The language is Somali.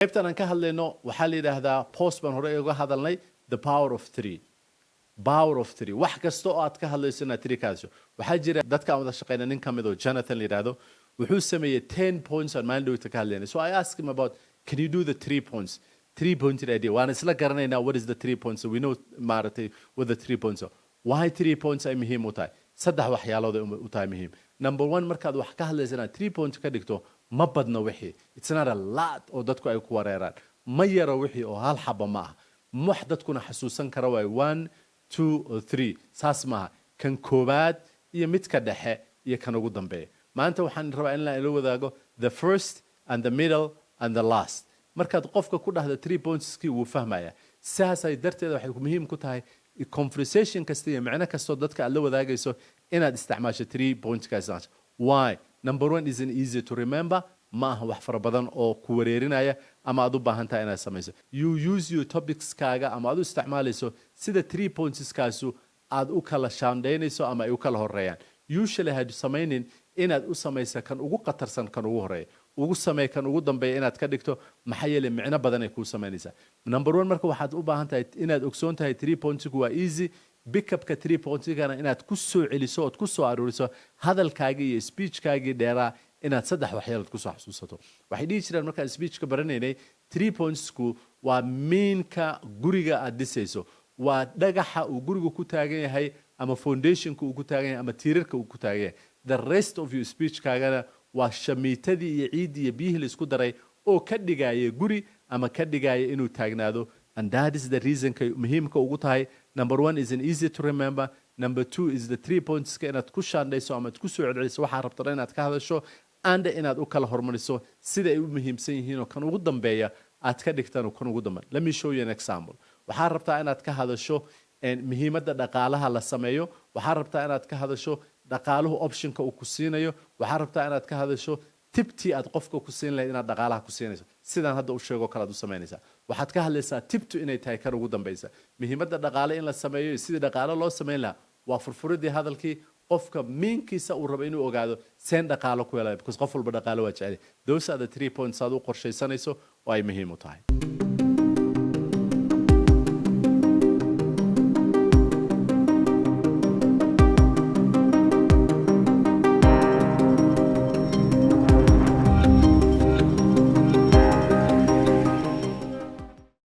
qaybtan aan ka hadlayno waxaa la yiraahdaa post baan hore uga hadalnay the power of 3 power of 3 wax kasta oo aad ka hadlayso inaad 3 kaasho waxaa jira dadka aan wada shaqeynaa nin kamid oo Jonathan la yiraahdo wuxuu sameeyay 10 points on Monday ka hadlayna so I asked him about can you do the 3 points 3 points idea waan isla garanaynaa what is the 3 points so we know maartay what the 3 points are why 3 points ay muhiim u tahay saddex waxyaalood u tahay muhiim number 1 markaad wax ka hadlaysana 3 points ka dhigto ma badna wixii it's not a lot oo dadku ay ku wareeraan ma yaro wixii oo hal xaba ma ah wax dadkuna xasuusan kara way 1 2 or 3 saas ma kan koobaad iyo mid ka dhexe iyo kan ugu dambeeya maanta waxaan rabaa in la ila wadaago the first and the middle and the last markaad qofka ku dhahdo 3 points ki uu fahmaya saas ay darteeda waxay muhiim ku tahay conversation kasta iyo macna kasto dadka aad la wadaagayso inaad isticmaasho 3 points kaas why number 1 isn't easy to remember ma aha wax fara badan oo ku wareerinaya ama aad u baahan tahay inaad samayso you use your topics kaaga ama aad u isticmaalayso sida 3 points kaasu aad u kala shaandheynayso ama ay u kala horeeyaan usually had samaynin inaad u samayso kan ugu qatarsan kan ugu horeeya ugu samee kan ugu dambeeya inaad ka dhigto maxaa yeelay micno badan ay ku sameynaysaa number 1 marka waxaad u baahan tahay inaad ogsoon tahay 3 points waa easy pick up ka 3 points kana inaad ku soo celiso oo ku soo aruuriso hadalkaaga iyo speechkaaga dheeraa inaad saddex waxyaalood ku soo xasuusato waxay dhigi jireen marka speechka baranaynay 3 points ku waa mainka guriga aad dhisayso waa dhagaxa uu guriga ku taagan yahay ama foundationka uu ku taagan yahay ama tiirarka uu ku taagan yahay the rest of your speech kaagana waa shamiitadii iyo ciidii iyo biyihii la isku daray oo ka dhigaya guri ama ka dhigaya inuu taagnaado and that is the reason ka muhiimka ugu tahay number 1 isn't easy to remember number 2 is the 3 points ka inaad ku shaandhayso ama ku soo celiso waxa rabto inaad ka hadasho and inaad u kala hormariso sida ay u muhiimsan yihiin oo kan ugu dambeeya aad ka dhigtaan kan ugu dambeeya let me show you an example waxa rabtaa inaad ka hadasho muhiimadda dhaqaalaha la sameeyo waxa rabtaa inaad ka hadasho dhaqaaluhu optionka uu ku siinayo waxa rabtaa inaad ka hadasho tibti aad qofka ku siin lahayd inaad dhaqaalaha ku siinayso sidaan hadda u sheego kala aad u sameynaysaa waxaad ka hadlaysaa tibtu inay tahay kan ugu dambaysa muhiimadda dhaqaale in la sameeyo sidii dhaqaale loo sameyn lahaa waa furfuridii hadalkii qofka minkiisa uu rabo inuu ogaado seen dhaqaale ku helay because qof walba dhaqaale waa jecel those are the 3 points aad u qorshaysanayso oo ay muhiim u tahay